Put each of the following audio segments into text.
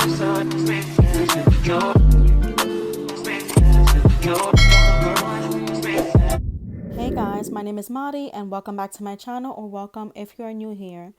Hey guys, my name is Madi and welcome back to my channel, or welcome if you are new here.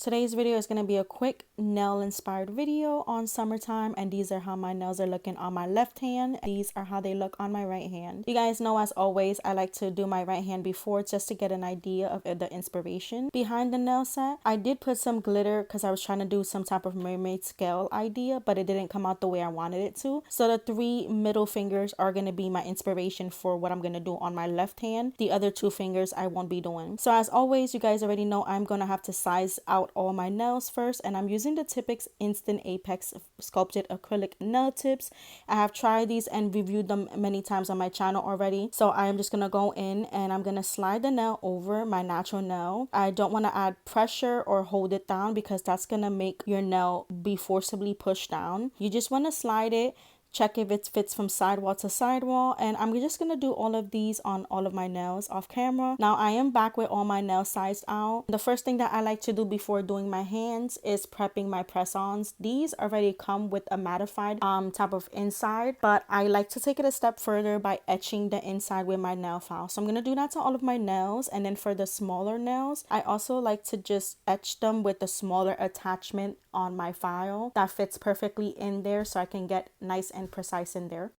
Today's video is going to be a quick nail inspired video on summertime, and these are how my nails are looking on my left hand. These are how they look on my right hand. You guys know, as always, I like to do my right hand before just to get an idea of the inspiration behind the nail set. I did put some glitter because I was trying to do some type of mermaid scale idea, but it didn't come out the way I wanted it to. So the 3 middle fingers are going to be my inspiration for what I'm going to do on my left hand. The other 2 fingers I won't be doing. So as always, you guys already know I'm going to have to size out all my nails first, and I'm using the Tipex Instant Apex sculpted acrylic nail tips. I have tried these and reviewed them many times on my channel already. So I am just going to go in and I'm going to slide the nail over my natural nail. I don't want to add pressure or hold it down because that's going to make your nail be forcibly pushed down. You just want to slide it, check if it fits from sidewall to sidewall, and I'm just going to do all of these on all of my nails off camera. Now I am back with all my nails sized out. The first thing that I like to do before doing my hands is prepping my press-ons. These already come with a mattified type of inside, but I like to take it a step further by etching the inside with my nail file. So I'm going to do that to all of my nails, and then for the smaller nails, I also like to just etch them with the smaller attachment on my file that fits perfectly in there so I can get nice and precise in there.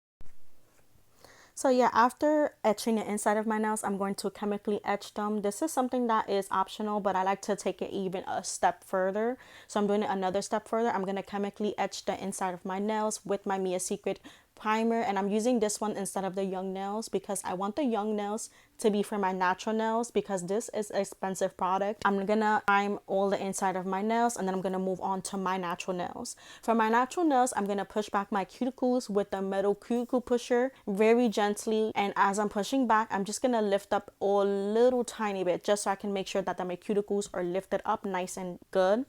So yeah, after etching the inside of my nails, I'm going to chemically etch them. This is something that is optional, but I like to take it even a step further. So I'm doing it another step further. I'm going to chemically etch the inside of my nails with my Mia Secret primer, and I'm using this one instead of the young nails because I want the young nails to be for my natural nails, because this is an expensive product. I'm gonna prime all the inside of my nails, and then I'm gonna move on to my natural nails. For my natural nails, I'm gonna push back my cuticles with the metal cuticle pusher very gently, and as I'm pushing back, I'm just gonna lift up a little tiny bit just so I can make sure that my cuticles are lifted up nice and good.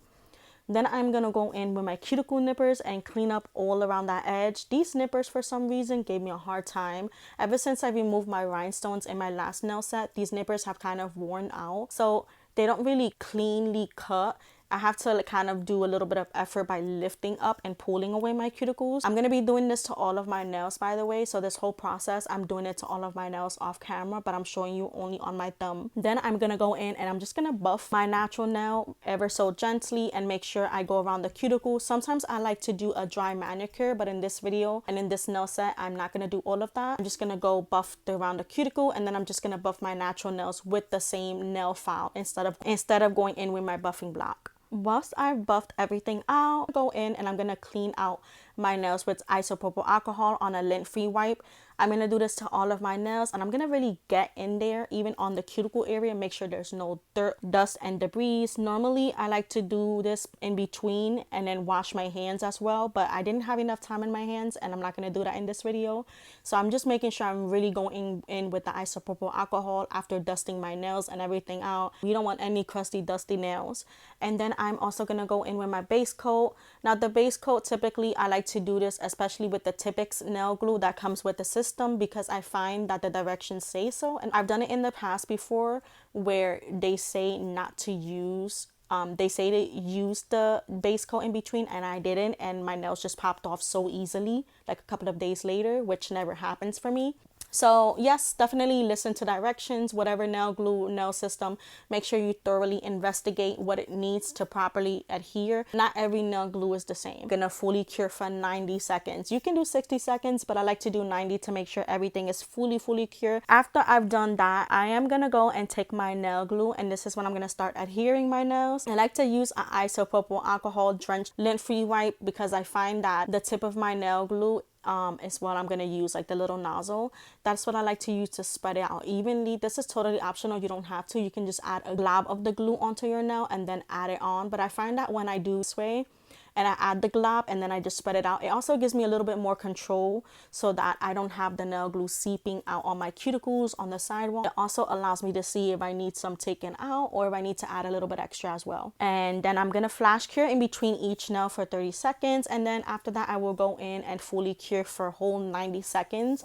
Then I'm going to go in with my cuticle nippers and clean up all around that edge. These nippers, for some reason, gave me a hard time. Ever since I removed my rhinestones in my last nail set, these nippers have kind of worn out. So they don't really cleanly cut. I have to kind of do a little bit of effort by lifting up and pulling away my cuticles. I'm going to be doing this to all of my nails, by the way. So this whole process, I'm doing it to all of my nails off camera, but I'm showing you only on my thumb. Then I'm going to go in and I'm just going to buff my natural nail ever so gently and make sure I go around the cuticle. Sometimes I like to do a dry manicure, but in this video and in this nail set, I'm not going to do all of that. I'm just going to go buff around the cuticle, and then I'm just going to buff my natural nails with the same nail file instead of going in with my buffing block. Once I've buffed everything out, I go in and I'm going to clean out my nails with isopropyl alcohol on a lint-free wipe. I'm going to do this to all of my nails, and I'm going to really get in there, even on the cuticle area, make sure there's no dirt, dust, and debris. Normally, I like to do this in between and then wash my hands as well, but I didn't have enough time in my hands, and I'm not going to do that in this video. So I'm just making sure I'm really going in with the isopropyl alcohol after dusting my nails and everything out. You don't want any crusty, dusty nails. And then I'm also going to go in with my base coat. Now, the base coat, typically, I like to do this, especially with the Tipex nail glue that comes with the system, because I find that the directions say so. And I've done it in the past before where they say not to use they say to use the base coat in between, and I didn't, and my nails just popped off so easily like a couple of days later, which never happens for me. So yes, definitely listen to directions. Whatever nail glue, nail system, make sure you thoroughly investigate what it needs to properly adhere. Not every nail glue is the same. Gonna fully cure for 90 seconds. You can do 60 seconds, but I like to do 90 to make sure everything is fully cured. After I've done that, I am gonna go and take my nail glue, and this is when I'm gonna start adhering my nails. I like to use an isopropyl alcohol drenched lint-free wipe because I find that the tip of my nail glue is what I'm gonna use, like the little nozzle. That's what I like to use to spread it out evenly. This is totally optional. You don't have to. You can just add a glob of the glue onto your nail and then add it on. But I find that when I do this way, and I add the glob and then I just spread it out, it also gives me a little bit more control so that I don't have the nail glue seeping out on my cuticles on the sidewall. It also allows me to see if I need some taken out or if I need to add a little bit extra as well. And then I'm gonna flash cure in between each nail for 30 seconds, and then after that I will go in and fully cure for a whole 90 seconds.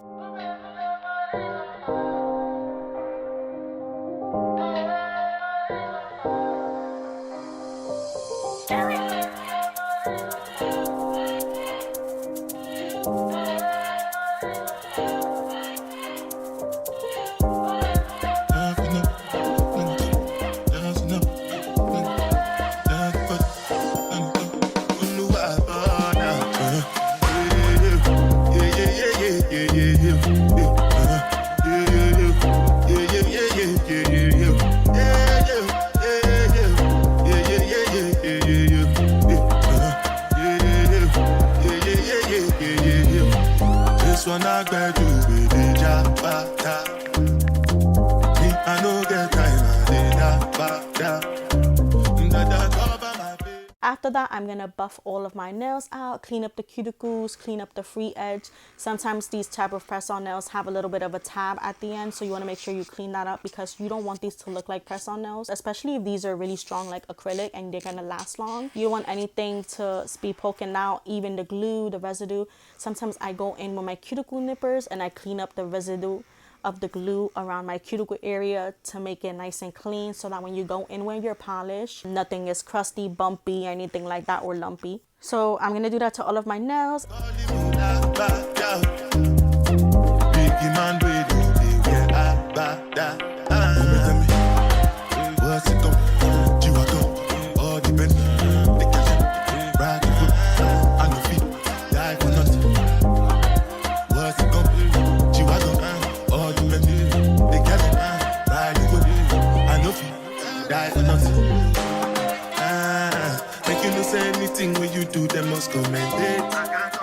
After that, I'm gonna buff all of my nails out, clean up the cuticles, clean up the free edge. Sometimes these type of press-on nails have a little bit of a tab at the end, so you want to make sure you clean that up because you don't want these to look like press-on nails, especially if these are really strong like acrylic and they're gonna last long. You don't want anything to be poking out, even the glue, the residue. Sometimes I go in with my cuticle nippers and I clean up the residue of the glue around my cuticle area to make it nice and clean, so that when you go in with your polish, nothing is crusty, bumpy, anything like that, or lumpy. So I'm gonna do that to all of my nails.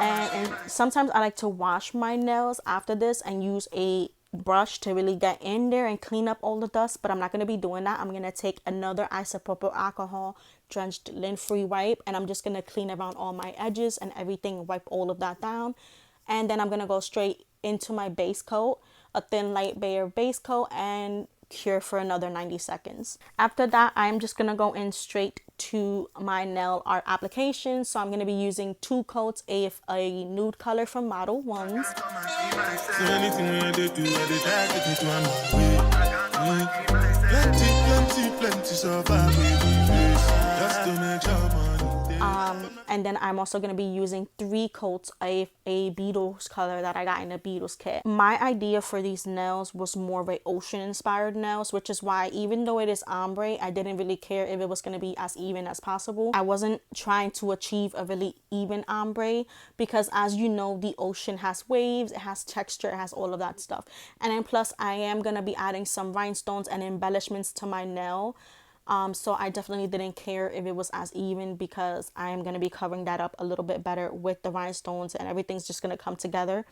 And sometimes I like to wash my nails after this and use a brush to really get in there and clean up all the dust, but I'm not going to be doing that. I'm going to take another isopropyl alcohol drenched lint-free wipe, and I'm just going to clean around all my edges and everything, wipe all of that down. And then I'm going to go straight into my base coat, a thin light bare base coat, and cure for another 90 seconds. After that, I'm just gonna go in straight to my nail art application. So I'm gonna be using 2 coats of a nude color from Model 1s. And then I'm also going to be using 3 coats of a Beatles color that I got in the Beatles kit. My idea for these nails was more of a ocean inspired nails, which is why even though it is ombre, I didn't really care if it was going to be as even as possible. I wasn't trying to achieve a really even ombre because, as you know, the ocean has waves, it has texture, it has all of that stuff. And then plus I am going to be adding some rhinestones and embellishments to my nail. So I definitely didn't care if it was as even because I am going to be covering that up a little bit better with the rhinestones, and everything's just going to come together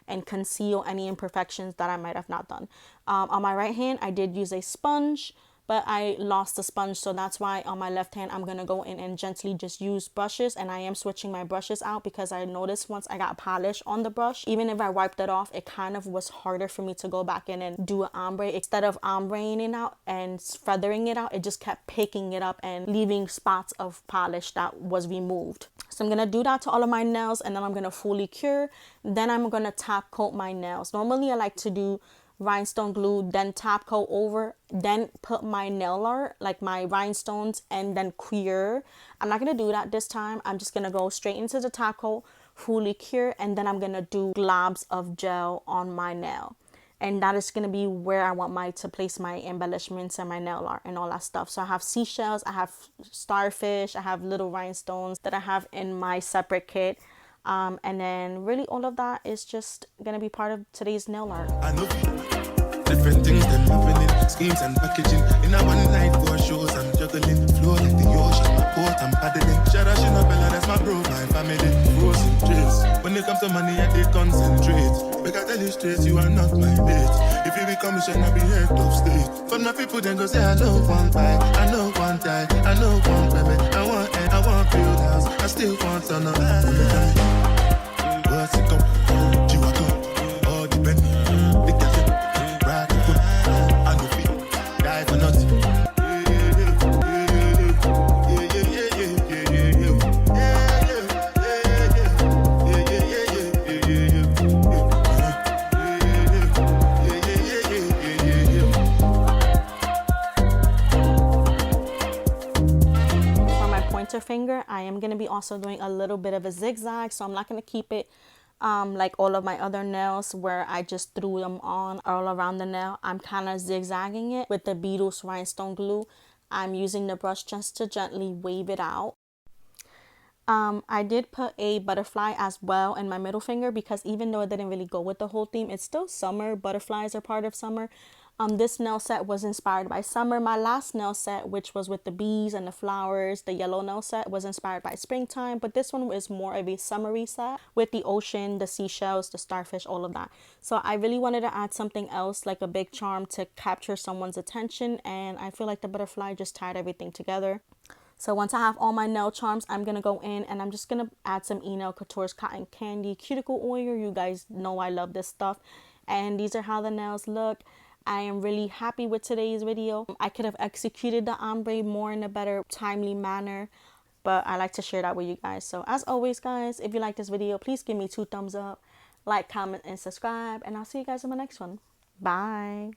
and conceal any imperfections that I might have not done. On my right hand, I did use a sponge, but I lost the sponge, so that's why on my left hand I'm gonna go in and gently just use brushes. And I am switching my brushes out because I noticed once I got polish on the brush, even if I wiped it off, it kind of was harder for me to go back in and do an ombre. Instead of ombreing it out and feathering it out, it just kept picking it up and leaving spots of polish that was removed. So I'm gonna do that to all of my nails, and then I'm gonna fully cure. Then I'm gonna top coat my nails. Normally I like to do rhinestone glue, then top coat over, then put my nail art, like my rhinestones, and then cure. I'm not gonna do that this time. I'm just gonna go straight into the top coat, fully cure, and then I'm gonna do globs of gel on my nail. And that is gonna be where I want to place my embellishments and my nail art and all that stuff. So I have seashells, I have starfish, I have little rhinestones that I have in my separate kit. And then really all of that is just gonna be part of today's nail art. I know different things that happening, schemes and packaging. In a one night for shows, I'm juggling. Flow like the ocean, my port, I'm paddling. Shara Shinabella, that's my bro, my family. Frozen dreams. When it comes to money, I did concentrate. Make I tell you straight, you are not my date. If you become a shine, I'll be head of state. For my people, then go say, I know one buy, I know one die, I know one baby. I want end, I want build house, I still want to know. What's it come? You are come, all depend. The cat, ride the foot, I go feet, die for nothing. For my pointer finger, I am going to be also doing a little bit of a zigzag, so I'm not going to keep it like all of my other nails where I just threw them on all around the nail. I'm kind of zigzagging it with the Beetles rhinestone glue. I'm using the brush just to gently wave it out. I did put a butterfly as well in my middle finger because even though it didn't really go with the whole theme, it's still summer. Butterflies are part of summer. This nail set was inspired by summer. My last nail set, which was with the bees and the flowers, the yellow nail set, was inspired by springtime. But this one is more of a summery set with the ocean, the seashells, the starfish, all of that. So I really wanted to add something else, like a big charm to capture someone's attention. And I feel like the butterfly just tied everything together. So once I have all my nail charms, I'm going to go in and I'm just going to add some E-Nail Couture's Cotton Candy Cuticle Oil. You guys know I love this stuff. And these are how the nails look. I am really happy with today's video. I could have executed the ombre more in a better, timely manner, but I like to share that with you guys. So as always, guys, if you like this video, please give me 2 thumbs up, like, comment, and subscribe. And I'll see you guys in my next one. Bye.